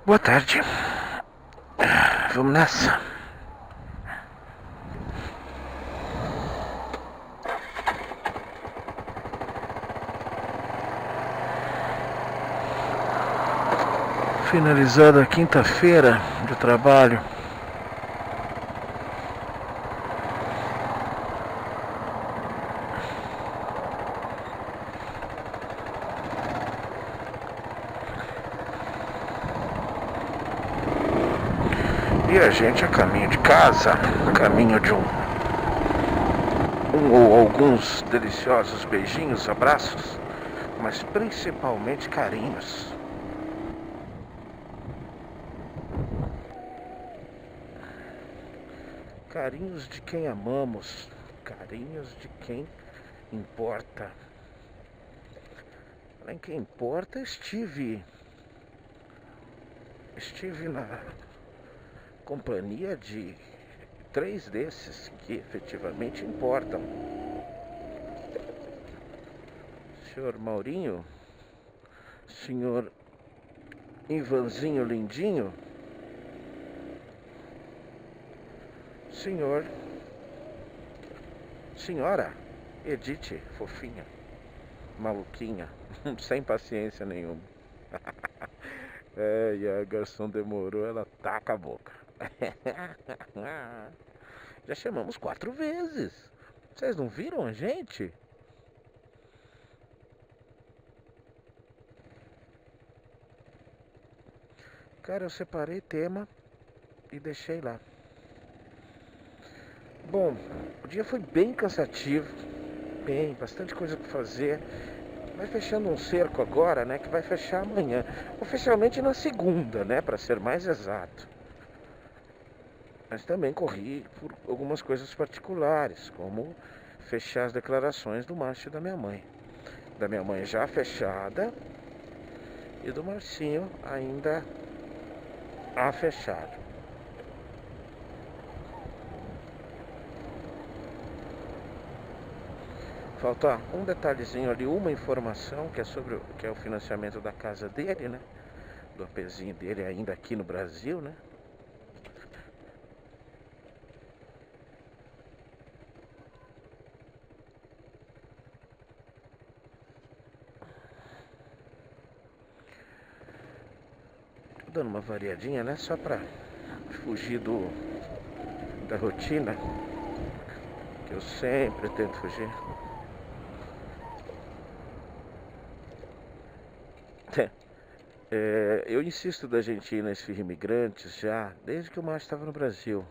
Boa tarde. Vamos nessa. Finalizada a quinta-feira de trabalho. E a gente a caminho de casa, a caminho de um ou alguns deliciosos beijinhos, abraços, mas principalmente carinhos. Carinhos de quem amamos, carinhos de quem importa. Além que importa, estive na companhia de 3 desses que efetivamente importam. Senhor Maurinho, senhor Ivanzinho Lindinho, senhora Edith Fofinha, maluquinha, sem paciência nenhuma. E a garçom demorou, ela taca a boca. Já chamamos 4 vezes. Vocês não viram a gente? Cara, eu separei tema e deixei lá. Bom, o dia foi bem cansativo. Bastante coisa pra fazer. Vai fechando um cerco agora, né? Que vai fechar amanhã. Oficialmente na segunda, né? Pra ser mais exato. Mas também corri por algumas coisas particulares, como fechar as declarações do Márcio e da minha mãe. Da minha mãe já fechada e do Marcinho ainda a fechar. Falta um detalhezinho ali, uma informação que é sobre que é o financiamento da casa dele, né? Do APzinho dele ainda aqui no Brasil, né? Tô dando uma variadinha, né? Só pra fugir da rotina, que eu sempre tento fugir. Eu insisto da gente ir na Esfirra Imigrantes já, desde que o Márcio estava no Brasil.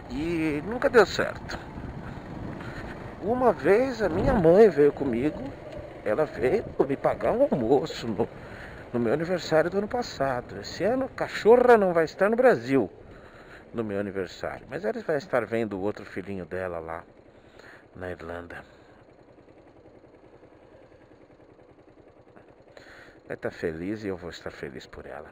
E nunca deu certo. Uma vez a minha mãe veio comigo, ela veio me pagar um almoço no meu aniversário do ano passado. Esse ano a cachorra não vai estar no Brasil no meu aniversário, mas ela vai estar vendo o outro filhinho dela lá na Irlanda. Vai estar feliz e eu vou estar feliz por ela.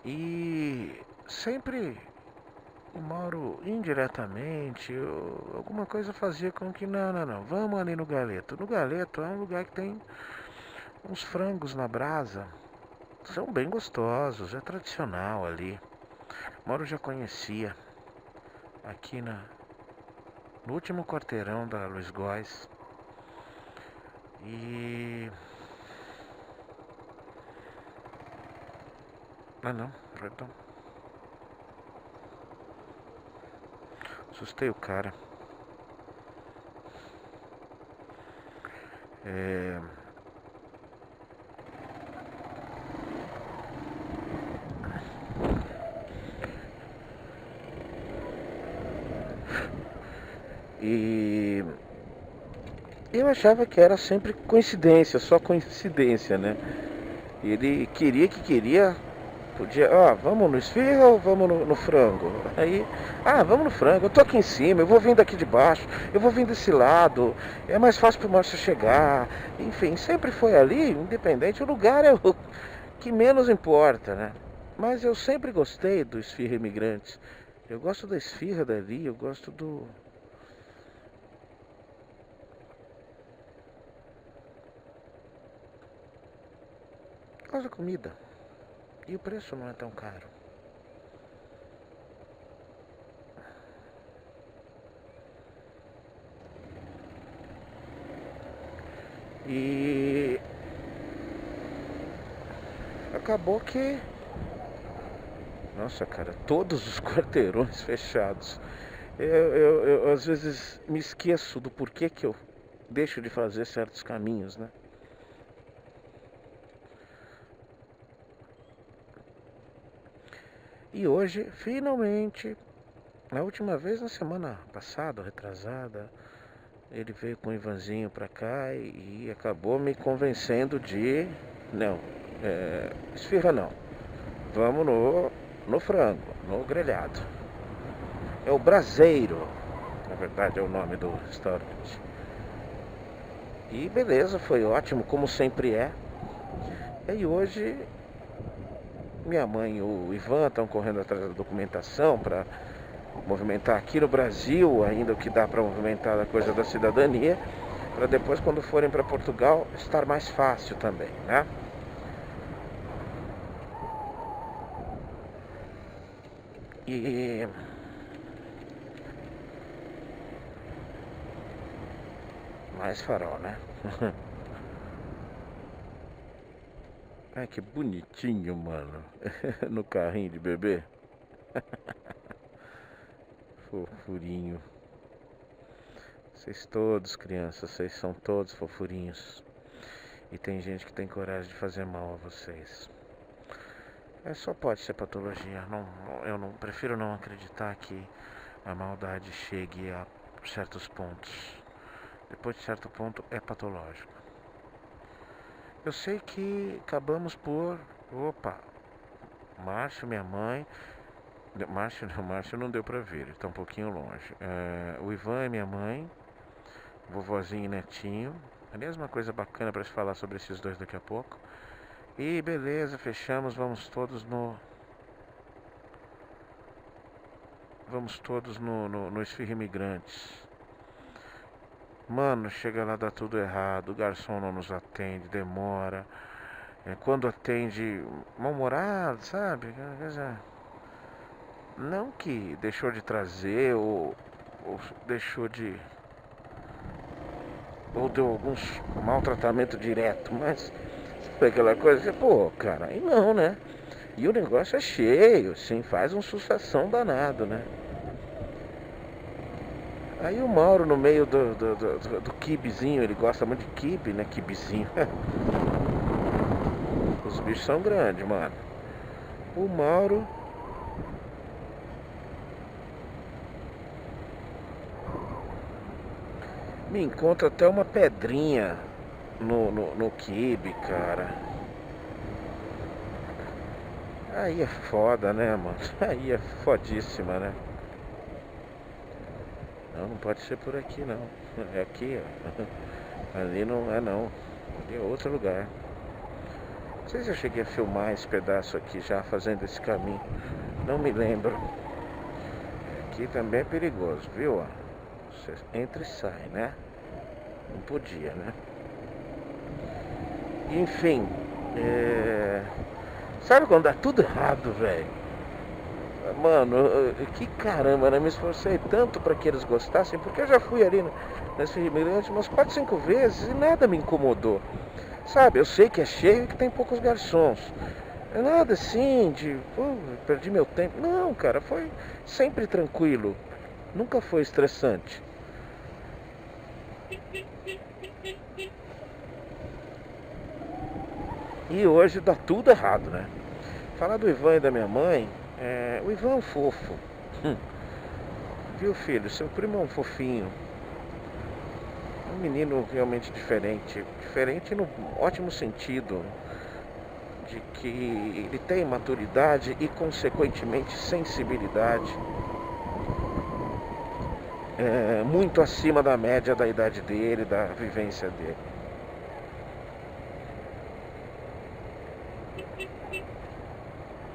E sempre o Mauro indiretamente, alguma coisa fazia com que não, vamos ali no Galeto. No Galeto é um lugar que tem uns frangos na brasa, são bem gostosos, é tradicional ali. O Mauro já conhecia, aqui no último quarteirão da Luiz Góes. E... não, perdão. Assustei o cara. E eu achava que era sempre coincidência, só coincidência, né? Ele queria, podia, vamos no esfirra ou vamos no frango? Aí, vamos no frango, eu tô aqui em cima, eu vou vir daqui de baixo, eu vou vir desse lado, é mais fácil pro Márcio chegar. Enfim, sempre foi ali, independente, o lugar é o que menos importa, né? Mas eu sempre gostei do Esfirra Imigrantes. Eu gosto da esfirra dali, eu gosto do... gosto da comida. E o preço não é tão caro. E acabou que... nossa, cara, todos os quarteirões fechados. Eu às vezes me esqueço do porquê que eu deixo de fazer certos caminhos, né? E hoje, finalmente, na última vez, na semana passada, retrasada, ele veio com o Ivanzinho pra cá e acabou me convencendo de... não, esfirra não. Vamos no frango, no grelhado. É o Braseiro, na verdade é o nome do restaurante. E beleza, foi ótimo, como sempre é. E hoje, minha mãe e o Ivan estão correndo atrás da documentação para movimentar aqui no Brasil, ainda o que dá para movimentar a coisa da cidadania, para depois, quando forem para Portugal, estar mais fácil também, né? E mais farol, né? Ai, que bonitinho, mano. No carrinho de bebê. Fofurinho. Vocês todos, crianças, vocês são todos fofurinhos. E tem gente que tem coragem de fazer mal a vocês. Só pode ser patologia. Eu não prefiro não acreditar que a maldade chegue a certos pontos. Depois de certo ponto é patológico. Eu sei que acabamos por... opa, Márcio, minha mãe... Márcio não deu pra ver, ele tá um pouquinho longe. O Ivan é minha mãe, vovozinho e netinho. Aliás, uma coisa bacana pra se falar sobre esses dois daqui a pouco. E beleza, fechamos, vamos todos no Esfirra Imigrantes. Mano, chega lá, dá tudo errado, o garçom não nos atende, demora. Quando atende, mal-humorado, sabe? Não que deixou de trazer ou deixou de... ou deu algum maltratamento direto, mas foi aquela coisa, pô, cara, aí não, né? E o negócio é cheio, assim, faz uma sucessão danado, né? Aí o Mauro no meio do quibezinho, ele gosta muito de quibe, né? Quibezinho. Os bichos são grandes, mano. O Mauro... me encontra até uma pedrinha no quibe, cara. Aí é foda, né, mano? Aí é fodíssima, né? Não pode ser por aqui, não. É aqui, ó. Ali não é, não. Ali é outro lugar. Não sei se eu cheguei a filmar esse pedaço aqui já, fazendo esse caminho. Não me lembro. Aqui também é perigoso, viu? Você entra e sai, né? Não podia, né? Enfim. Sabe quando dá tudo errado, velho? Mano, que caramba, né? Me esforcei tanto para que eles gostassem, porque eu já fui ali nesse Imigrante umas 4, 5 vezes e nada me incomodou. Sabe, eu sei que é cheio e que tem poucos garçons. É nada assim de, perdi meu tempo. Não, cara, foi sempre tranquilo. Nunca foi estressante. E hoje dá tudo errado, né? Falar do Ivan e da minha mãe, o Ivan é um fofo. Viu, filho? Seu primo é um fofinho. um menino realmente diferente. Diferente no ótimo sentido, de que ele tem maturidade e, consequentemente, sensibilidade. Muito acima da média da idade dele, da vivência dele.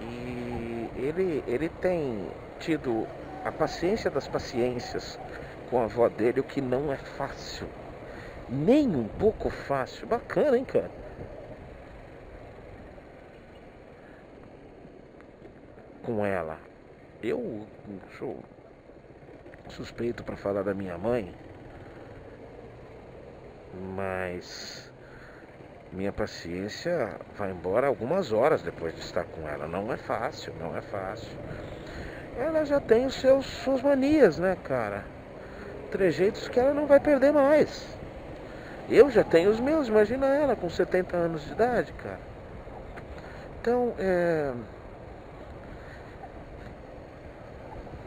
E ele tem tido a paciência das paciências com a avó dele, o que não é fácil. Nem um pouco fácil. Bacana, hein, cara? Com ela. Eu sou suspeito para falar da minha mãe, mas minha paciência vai embora algumas horas depois de estar com ela. Não é fácil, não é fácil. Ela já tem suas manias, né, cara? Trejeitos que ela não vai perder mais. Eu já tenho os meus, imagina ela com 70 anos de idade, cara. Então,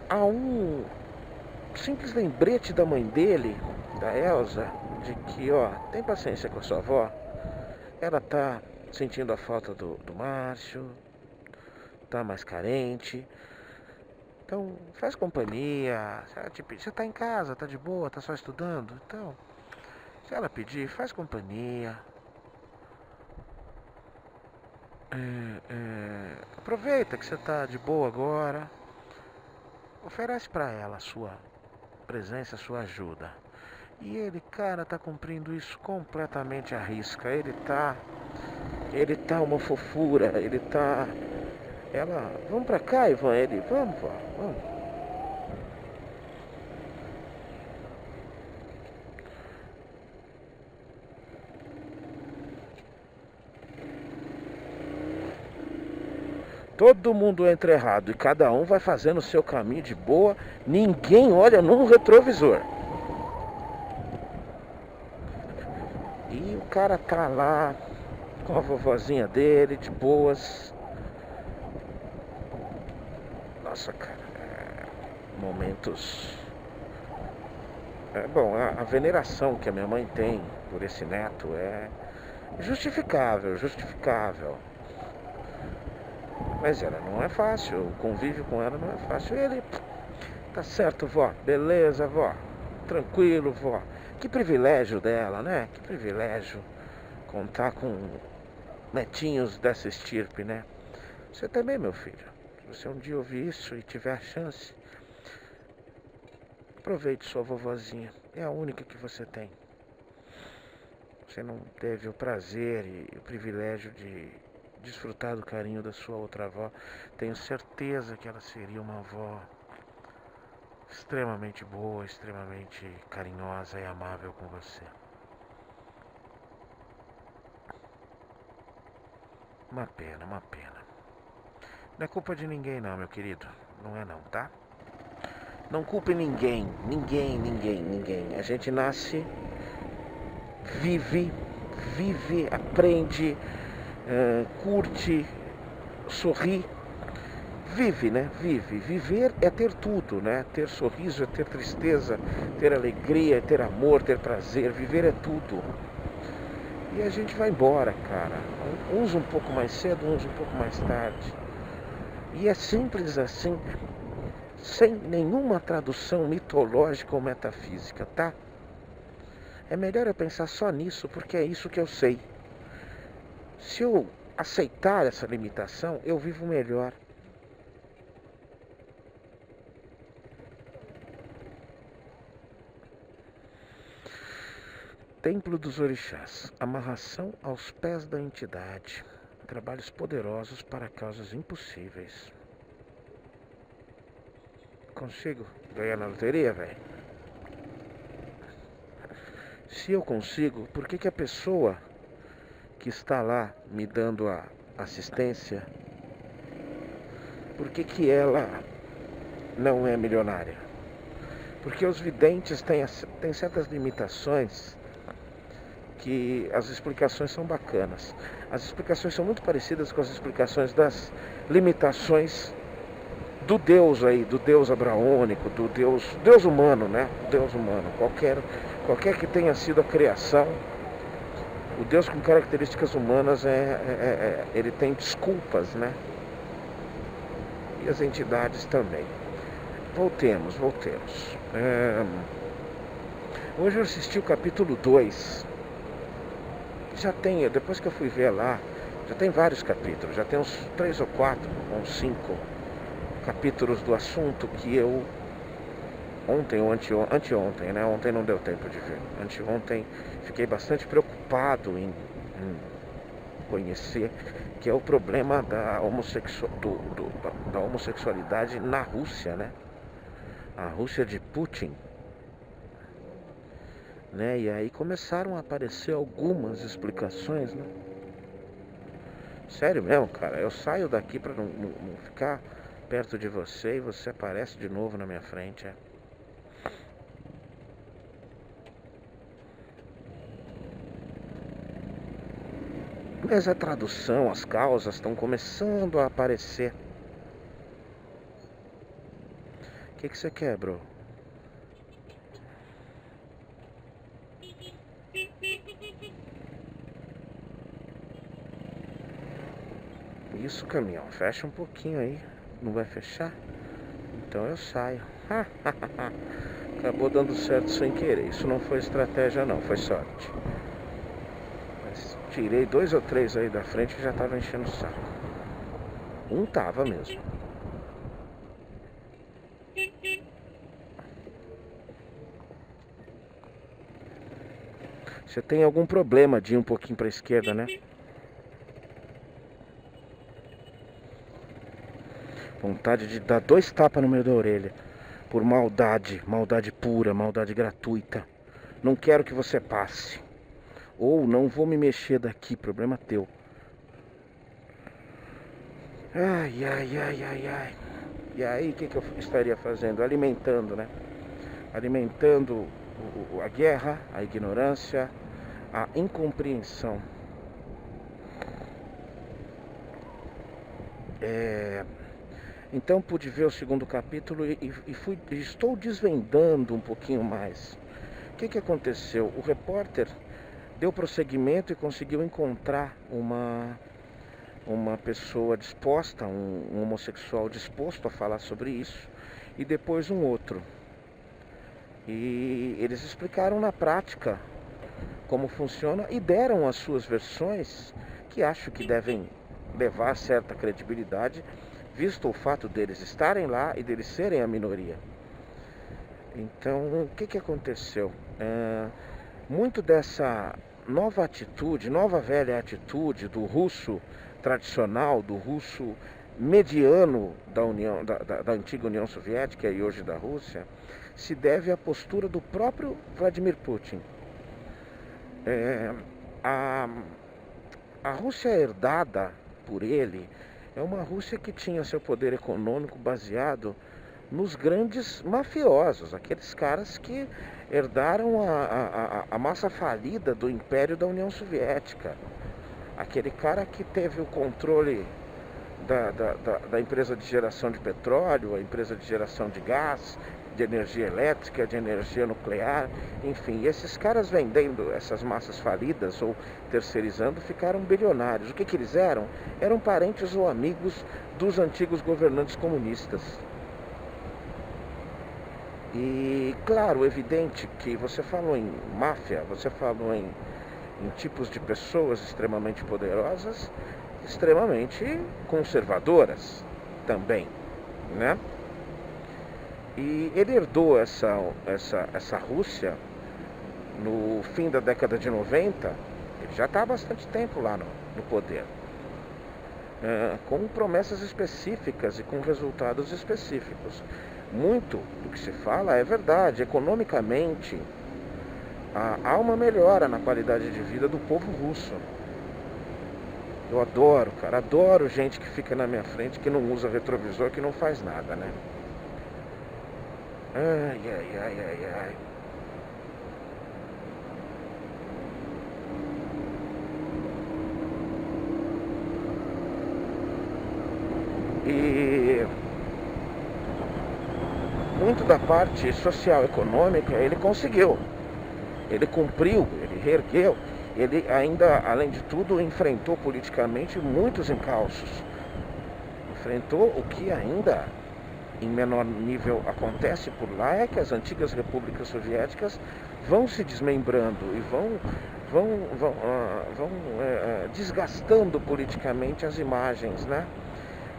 há um simples lembrete da mãe dele, da Elsa, de que, ó, tem paciência com a sua avó. Ela tá sentindo a falta do Márcio, tá mais carente. Então, faz companhia. Se ela te pedir, você tá em casa, tá de boa, tá só estudando. Então, se ela pedir, faz companhia. Aproveita que você tá de boa agora. Oferece pra ela a sua presença, a sua ajuda. E ele, cara, tá cumprindo isso completamente à risca. Ele tá uma fofura, ele tá... Ela, vamos pra cá, Ivan. Ele, vamos, vó, vamos. Todo mundo entra errado e cada um vai fazendo o seu caminho de boa. Ninguém olha no retrovisor. E o cara tá lá com a vovozinha dele, de boas. Nossa, cara, momentos... Bom, a veneração que a minha mãe tem por esse neto é justificável, justificável. Mas ela não é fácil, o convívio com ela não é fácil. Ele, tá certo, vó, beleza, vó, tranquilo, vó. Que privilégio dela, né? Que privilégio contar com netinhos dessa estirpe, né? Você também, meu filho. Se você um dia ouvir isso e tiver a chance, aproveite sua vovozinha. É a única que você tem. Você não teve o prazer e o privilégio de desfrutar do carinho da sua outra avó. Tenho certeza que ela seria uma avó extremamente boa, extremamente carinhosa e amável com você. Uma pena, uma pena. Não é culpa de ninguém não, meu querido. Não é não, tá? Não culpe ninguém. Ninguém. A gente nasce, vive, aprende, curte, sorri. Vive, né? Vive. Viver é ter tudo, né? Ter sorriso é ter tristeza, ter alegria, é ter amor, ter prazer. Viver é tudo. E a gente vai embora, cara. Uns um pouco mais cedo, uns um pouco mais tarde. E é simples assim, sem nenhuma tradução mitológica ou metafísica, tá? É melhor eu pensar só nisso, porque é isso que eu sei. Se eu aceitar essa limitação, eu vivo melhor. Templo dos Orixás. Amarração aos pés da entidade. Trabalhos poderosos para causas impossíveis. Consigo ganhar na loteria, velho? Se eu consigo, por que a pessoa que está lá me dando a assistência, por que ela não é milionária? Porque os videntes têm certas limitações que as explicações são bacanas. As explicações são muito parecidas com as explicações das limitações do Deus aí, do Deus abraônico, do Deus humano, né? Deus humano. qualquer que tenha sido a criação, o Deus com características humanas ele tem desculpas, né? E as entidades também. Voltemos. Hoje eu assisti o capítulo 2. Já tem, depois que eu fui ver lá, já tem vários capítulos, já tem uns 3 ou 4, uns 5 capítulos do assunto que eu ontem ou anteontem, né? Ontem não deu tempo de ver. Anteontem fiquei bastante preocupado em conhecer, que é o problema da homossexualidade na Rússia, né? A Rússia de Putin, né? E aí começaram a aparecer algumas explicações, né? Sério mesmo, cara, eu saio daqui pra não ficar perto de você e você aparece de novo na minha frente, é. Mas a tradução, as causas estão começando a aparecer. O que você quer, bro? Isso, caminhão, fecha um pouquinho aí. Não vai fechar? Então eu saio. Acabou dando certo sem querer. Isso não foi estratégia não, foi sorte. Mas tirei 2 ou 3 aí da frente que já tava enchendo o saco. Um tava mesmo. Você tem algum problema de ir um pouquinho pra esquerda, né? Vontade de dar 2 tapas no meio da orelha. Por maldade pura, maldade gratuita. Não quero que você passe. Ou não vou me mexer daqui, problema teu. Ai. E aí, o que eu estaria fazendo? Alimentando, né? Alimentando a guerra, a ignorância, a incompreensão. Então pude ver o 2º capítulo e estou desvendando um pouquinho mais. O que aconteceu? O repórter deu prosseguimento e conseguiu encontrar uma pessoa disposta, um homossexual disposto a falar sobre isso, e depois um outro. E eles explicaram na prática como funciona e deram as suas versões, que acho que devem levar certa credibilidade, visto o fato deles estarem lá e deles serem a minoria. Então, o que aconteceu? Muito dessa nova atitude, nova velha atitude do russo tradicional, do russo mediano da antiga União Soviética e hoje da Rússia, se deve à postura do próprio Vladimir Putin. A Rússia herdada por ele é uma Rússia que tinha seu poder econômico baseado nos grandes mafiosos, aqueles caras que herdaram a massa falida do Império da União Soviética. Aquele cara que teve o controle da empresa de geração de petróleo, a empresa de geração de gás, de energia elétrica, de energia nuclear, enfim, esses caras vendendo essas massas falidas ou terceirizando ficaram bilionários. O que eles eram? Eram parentes ou amigos dos antigos governantes comunistas. E claro, evidente que você falou em máfia, você falou em tipos de pessoas extremamente poderosas, extremamente conservadoras também, né? E ele herdou essa Rússia no fim da década de 90, ele já está há bastante tempo lá no poder, com promessas específicas e com resultados específicos. Muito do que se fala é verdade. Economicamente, há uma melhora na qualidade de vida do povo russo. Eu adoro, cara, adoro gente que fica na minha frente, que não usa retrovisor, que não faz nada, né? Ai. E muito da parte social econômica ele conseguiu. Ele cumpriu, ele reergueu, ele ainda, além de tudo, enfrentou politicamente muitos encalços. Enfrentou o que ainda em menor nível acontece por lá, é que as antigas repúblicas soviéticas vão se desmembrando e vão desgastando politicamente as imagens, né?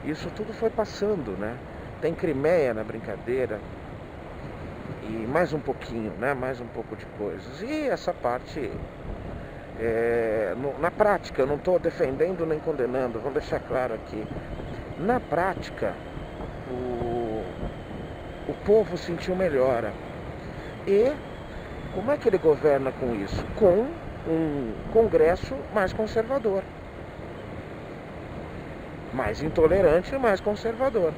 Isso tudo foi passando, né? Tem Crimeia na brincadeira e mais um pouquinho, né? Mais um pouco de coisas. E essa parte, na prática, eu não estou defendendo nem condenando, vamos deixar claro aqui. Na prática, o povo sentiu melhora. E como é que ele governa com isso? Com um Congresso mais conservador, mais intolerante e mais conservador.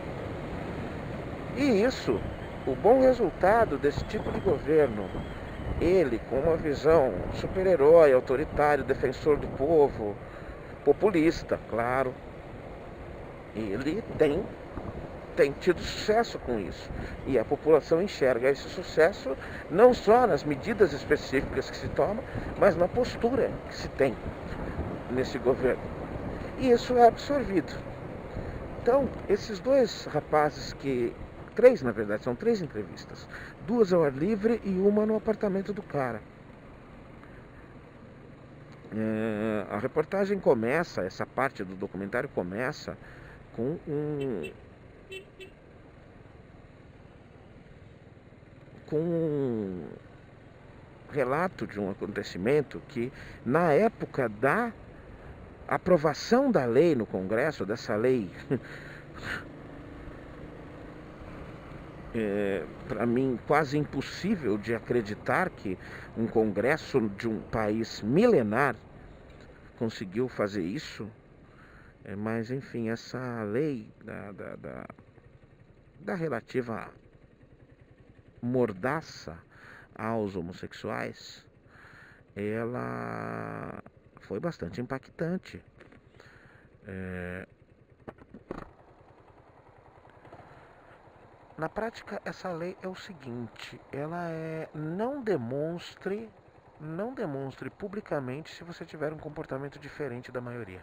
E isso, o bom resultado desse tipo de governo, ele com uma visão super-herói, autoritário, defensor do povo, populista, claro, ele tem tido sucesso com isso. E a população enxerga esse sucesso não só nas medidas específicas que se tomam, mas na postura que se tem nesse governo. E isso é absorvido. Então, esses dois rapazes três na verdade, são 3 entrevistas. 2 ao ar livre e uma no apartamento do cara. A reportagem começa, essa parte do documentário começa com um relato de um acontecimento que, na época da aprovação da lei no Congresso, dessa lei, para mim quase impossível de acreditar que um Congresso de um país milenar conseguiu fazer isso, mas enfim, essa lei da relativa mordaça aos homossexuais, ela foi bastante impactante. Na prática, essa lei é o seguinte, ela não demonstre publicamente se você tiver um comportamento diferente da maioria.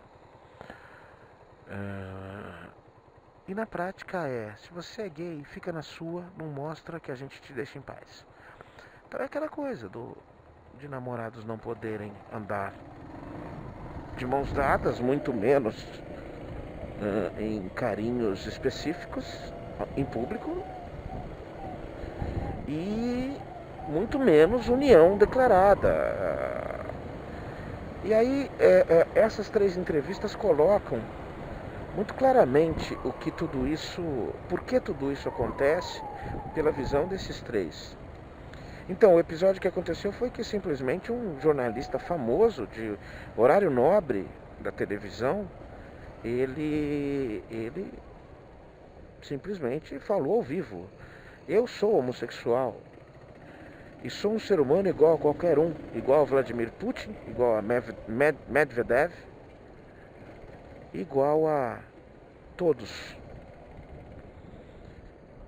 E na prática se você é gay, fica na sua, não mostra, que a gente te deixa em paz. Então é aquela coisa de namorados não poderem andar de mãos dadas, muito menos em carinhos específicos em público, e muito menos união declarada. E aí essas 3 entrevistas colocam muito claramente por que tudo isso acontece, pela visão desses 3. Então, o episódio que aconteceu foi que simplesmente um jornalista famoso de horário nobre da televisão, ele simplesmente falou ao vivo: eu sou homossexual e sou um ser humano igual a qualquer um, igual a Vladimir Putin, igual a Medvedev, igual a todos.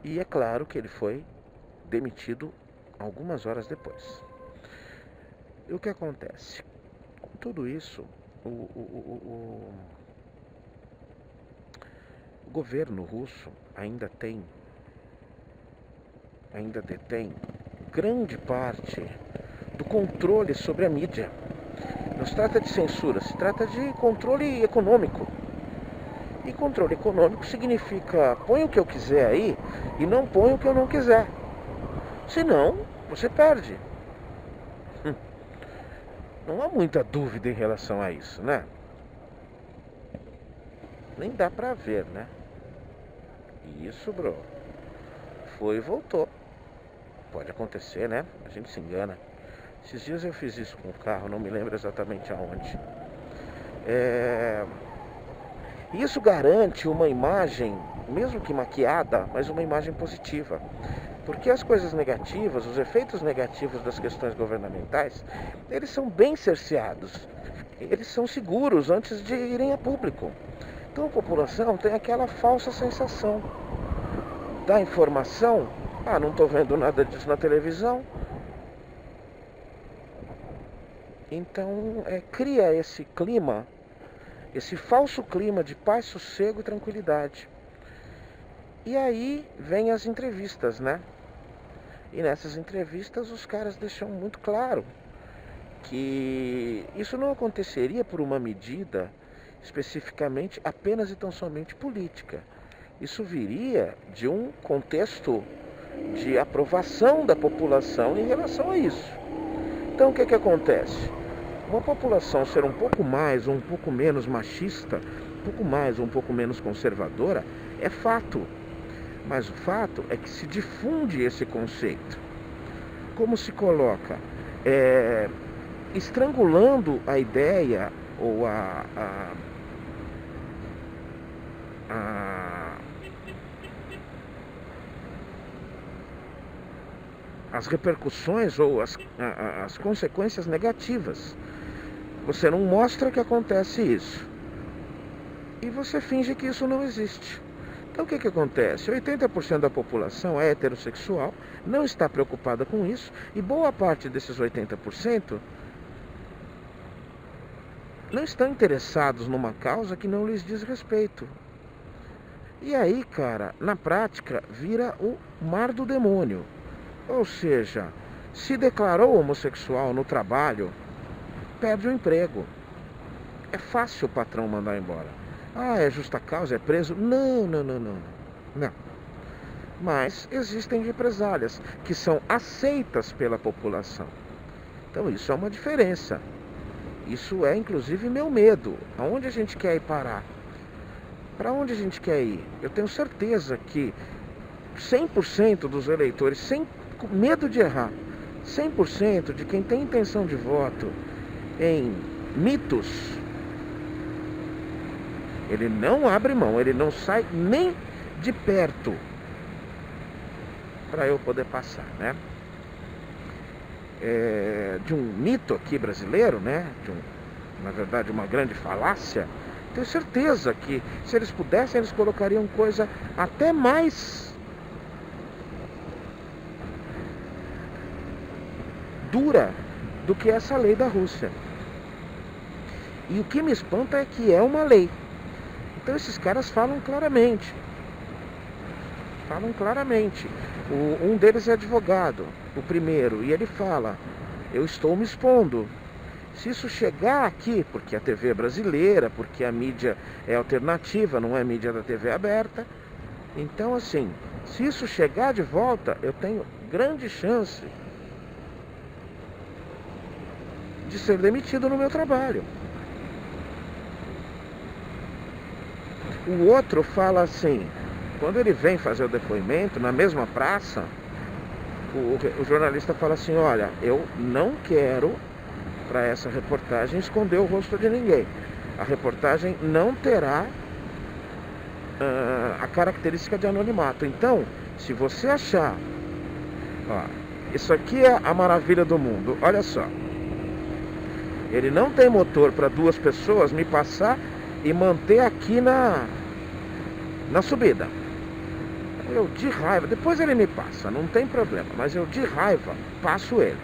E é claro que ele foi demitido algumas horas depois. E o que acontece? Com tudo isso, o governo russo ainda detém grande parte do controle sobre a mídia. Não se trata de censura, se trata de controle econômico. E controle econômico significa: põe o que eu quiser aí e não põe o que eu não quiser. Senão, você perde. Não há muita dúvida em relação a isso, né? Nem dá pra ver, né? Isso, bro. Foi e voltou. Pode acontecer, né? A gente se engana. Esses dias eu fiz isso com o carro, não me lembro exatamente aonde. Isso garante uma imagem, mesmo que maquiada, mas uma imagem positiva. Porque as coisas negativas, os efeitos negativos das questões governamentais, eles são bem cerceados. Eles são seguros antes de irem a público. Então a população tem aquela falsa sensação da informação: não estou vendo nada disso na televisão, Então cria esse clima, esse falso clima de paz, sossego e tranquilidade. E aí vem as entrevistas, né? E nessas entrevistas os caras deixam muito claro que isso não aconteceria por uma medida especificamente apenas e tão somente política. Isso viria de um contexto de aprovação da população em relação a isso. Então o que acontece? Uma população ser um pouco mais ou um pouco menos machista, um pouco mais ou um pouco menos conservadora, é fato. Mas o fato é que se difunde esse conceito. Como se coloca? Estrangulando a ideia ou as repercussões ou as consequências negativas. Você não mostra que acontece isso. E você finge que isso não existe. Então o que acontece? 80% da população é heterossexual, não está preocupada com isso, e boa parte desses 80% não estão interessados numa causa que não lhes diz respeito. E aí, cara, na prática, vira o mar do demônio. Ou seja, se declarou homossexual no trabalho, perde o emprego. É fácil o patrão mandar embora. Ah, é justa causa, é preso? Não. Mas existem represálias que são aceitas pela população. Então isso é uma diferença. Isso é inclusive meu medo. Aonde a gente quer ir parar? Para onde a gente quer ir? Eu tenho certeza que 100% dos eleitores, sem medo de errar, 100% de quem tem intenção de voto em mitos, ele não abre mão, ele não sai nem de perto para eu poder passar, né? De um mito aqui brasileiro, né? Na verdade, uma grande falácia. Tenho certeza que se eles pudessem, eles colocariam coisa até mais dura do que essa lei da Rússia. E o que me espanta é que é uma lei. Então esses caras falam claramente. Um deles é advogado, o primeiro, e ele fala: eu estou me expondo. Se isso chegar aqui, porque a TV é brasileira, porque a mídia é alternativa, não é mídia da TV aberta, então assim, se isso chegar de volta, eu tenho grande chance de ser demitido no meu trabalho. O outro fala assim, quando ele vem fazer o depoimento, na mesma praça, o jornalista fala assim: olha, eu não quero, para essa reportagem, esconder o rosto de ninguém. A reportagem não terá a característica de anonimato. Então, se você achar, ó, isso aqui é a maravilha do mundo, olha só. Ele não tem motor para duas pessoas me passar e manter aqui na subida. Eu de raiva, depois ele me passa, não tem problema, mas eu de raiva passo ele.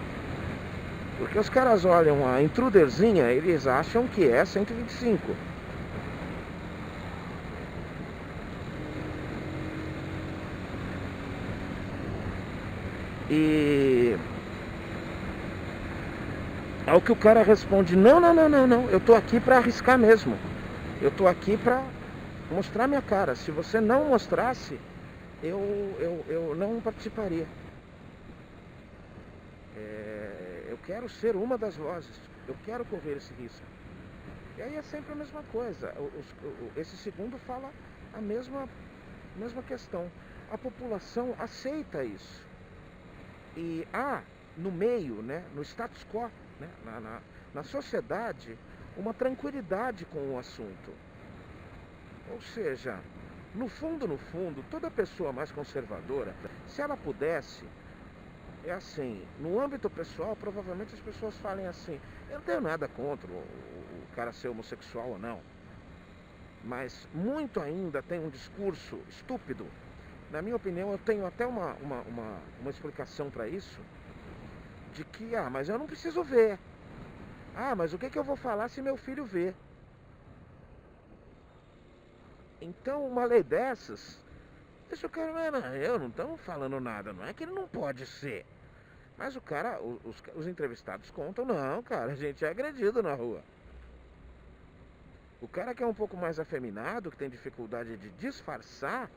Porque os caras olham a intruderzinha, eles acham que é 125. E ao que o cara responde: não, eu tô aqui para arriscar mesmo. Eu tô aqui para mostrar minha cara. Se você não mostrasse, eu não participaria. Eu quero ser uma das vozes. Eu quero correr esse risco. E aí é sempre a mesma coisa. Esse segundo fala a mesma questão. A população aceita isso. E há no meio, né, no status quo, né, na sociedade, uma tranquilidade com o assunto. Ou seja, no fundo, toda pessoa mais conservadora, se ela pudesse, é assim, no âmbito pessoal, provavelmente as pessoas falem assim: eu não tenho nada contra o cara ser homossexual ou não. Mas muito ainda tem um discurso estúpido. Na minha opinião, eu tenho até uma explicação para isso, de que, mas eu não preciso ver. Ah, mas o que eu vou falar se meu filho vê? Então, uma lei dessas, deixa o cara, não, eu não estamos falando nada, não é que ele não pode ser. Mas o cara, os entrevistados contam, não, cara, a gente é agredido na rua. O cara que é um pouco mais afeminado, que tem dificuldade de disfarçar,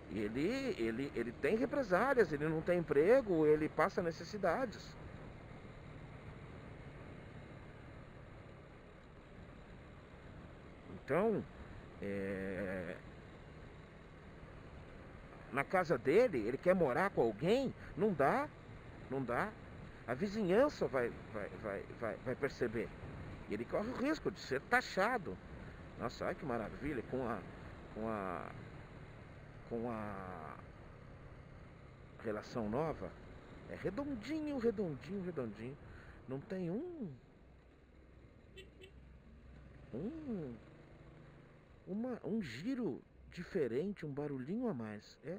ele tem represálias, ele não tem emprego, ele passa necessidades. Então, na casa dele, ele quer morar com alguém, não dá, não dá. A vizinhança vai perceber. E ele corre o risco de ser taxado. Nossa, olha que maravilha, com a relação nova. É redondinho, redondinho, redondinho. Não tem um, um giro diferente, um barulhinho a mais. É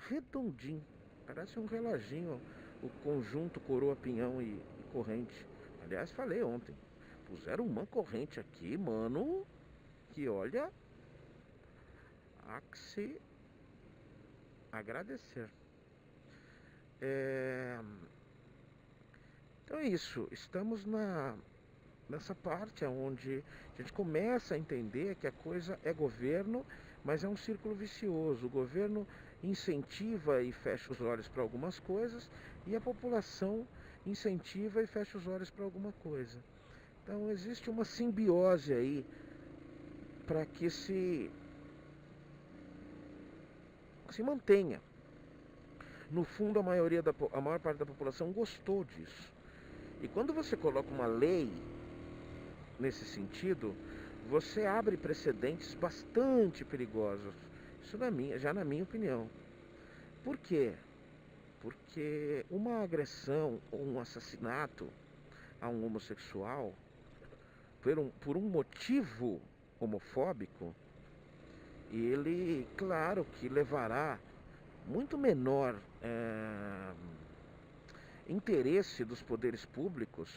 redondinho. Parece um reloginho, o conjunto coroa, pinhão e corrente. Aliás, falei ontem. Puseram uma corrente aqui, mano, que olha, há que se agradecer. Então é isso. Estamos nessa parte onde a gente começa a entender que a coisa é governo, mas é um círculo vicioso. O governo incentiva e fecha os olhos para algumas coisas e a população incentiva e fecha os olhos para alguma coisa. Então existe uma simbiose aí para que se mantenha. No fundo, a maior parte da população gostou disso. E quando você coloca uma lei nesse sentido, você abre precedentes bastante perigosos. Isso já na minha opinião. Por quê? Porque uma agressão ou um assassinato a um homossexual por um motivo homofóbico, ele, claro que levará muito menor interesse dos poderes públicos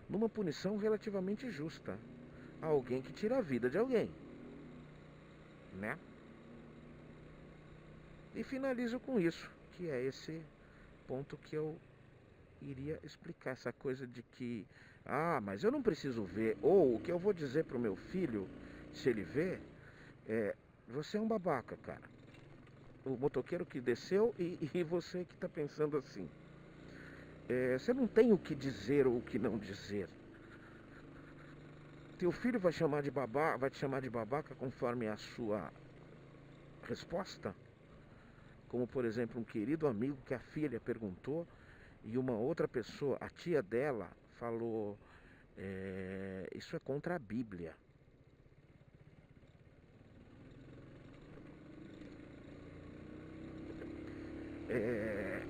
numa punição relativamente justa a alguém que tira a vida de alguém, né? E finalizo com isso, que é esse ponto que eu iria explicar, essa coisa de que, mas eu não preciso ver, ou o que eu vou dizer pro meu filho, se ele ver, você é um babaca, cara. O motoqueiro que desceu e você que tá pensando assim. Você não tem o que dizer ou o que não dizer. Teu filho vai te chamar de babaca conforme a sua resposta? Como, por exemplo, um querido amigo que a filha perguntou e uma outra pessoa, a tia dela, falou: isso é contra a Bíblia.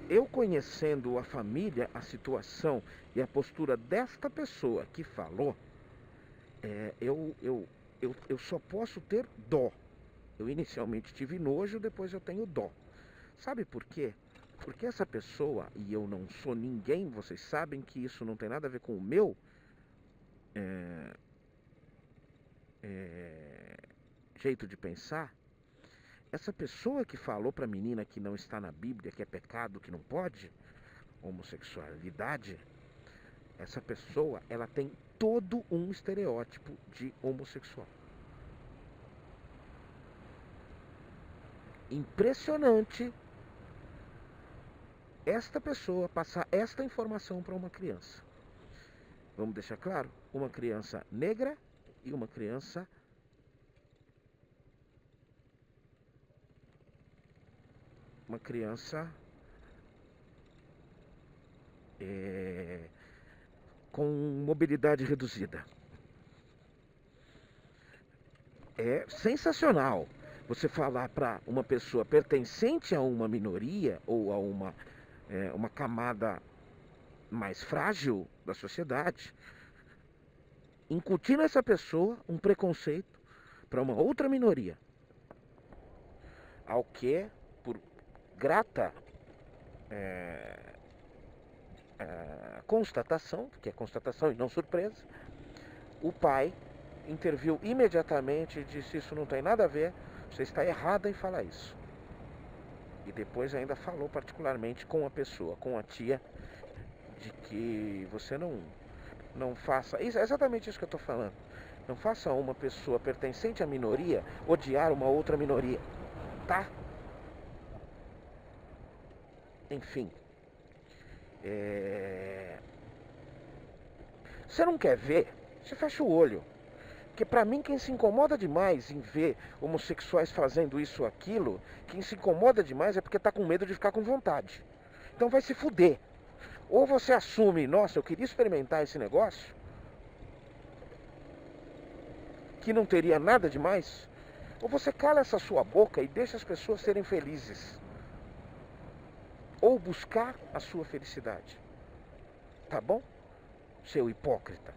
Eu conhecendo a família, a situação e a postura desta pessoa que falou, eu só posso ter dó. Eu inicialmente tive nojo, depois eu tenho dó. Sabe por quê? Porque essa pessoa, e eu não sou ninguém, vocês sabem que isso não tem nada a ver com o meu jeito de pensar. Essa pessoa que falou pra menina que não está na Bíblia, que é pecado, que não pode, homossexualidade, essa pessoa, ela tem todo um estereótipo de homossexual. Impressionante esta pessoa passar esta informação para uma criança. Vamos deixar claro? Uma criança negra e uma criança com mobilidade reduzida. É sensacional você falar para uma pessoa pertencente a uma minoria ou a uma camada mais frágil da sociedade, incutir nessa pessoa um preconceito para uma outra minoria, ao que, por grata constatação, que é constatação e não surpresa, o pai interviu imediatamente e disse: isso não tem nada a ver, você está errada em falar isso. E depois ainda falou particularmente com a pessoa, com a tia, de que você não faça. Isso, é exatamente isso que eu estou falando. Não faça uma pessoa pertencente à minoria odiar uma outra minoria, tá? Enfim. Você não quer ver? Você fecha o olho. Porque pra mim quem se incomoda demais em ver homossexuais fazendo isso ou aquilo, quem se incomoda demais é porque tá com medo de ficar com vontade. Então vai se fuder. Ou você assume, nossa, eu queria experimentar esse negócio, que não teria nada demais, ou você cala essa sua boca e deixa as pessoas serem felizes. Ou buscar a sua felicidade. Tá bom? Seu hipócrita.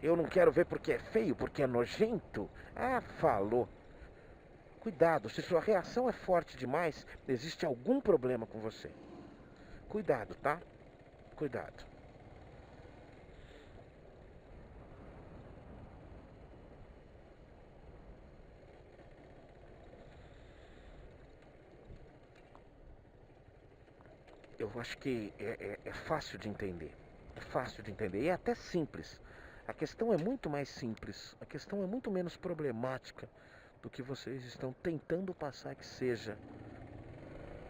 Eu não quero ver porque é feio, porque é nojento. Ah, falou. Cuidado, se sua reação é forte demais, existe algum problema com você. Cuidado, tá? Cuidado. Eu acho que é fácil de entender. É fácil de entender. E é até simples. A questão é muito mais simples. A questão é muito menos problemática do que vocês estão tentando passar que seja.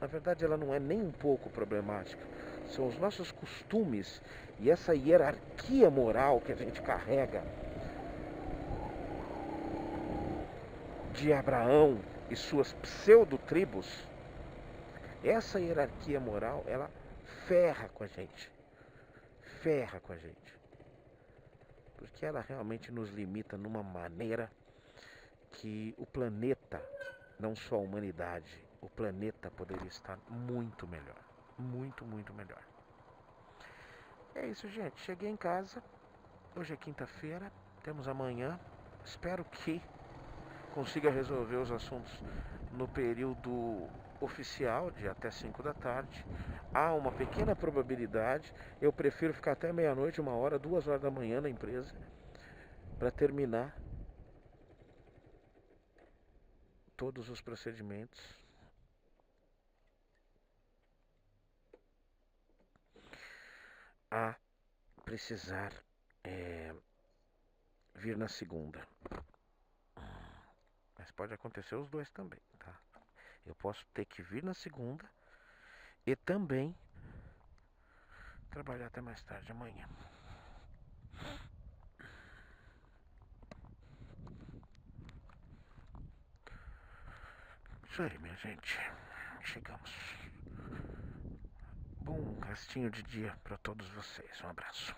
Na verdade, ela não é nem um pouco problemática. São os nossos costumes e essa hierarquia moral que a gente carrega de Abraão e suas pseudo-tribos. Essa hierarquia moral, ela ferra com a gente. Ferra com a gente. Porque ela realmente nos limita numa maneira que o planeta, não só a humanidade, o planeta poderia estar muito melhor. Muito, muito melhor. É isso, gente. Cheguei em casa. Hoje é quinta-feira. Temos amanhã. Espero que consiga resolver os assuntos no período oficial, de até 5 da tarde. Há uma pequena probabilidade. Eu prefiro ficar até meia-noite, 1 hora, 2 horas da manhã na empresa para terminar todos os procedimentos. A precisar vir na segunda. Mas pode acontecer os dois também, tá? Eu posso ter que vir na segunda e também trabalhar até mais tarde amanhã. Isso aí, minha gente. Chegamos. Bom restinho de dia para todos vocês. Um abraço.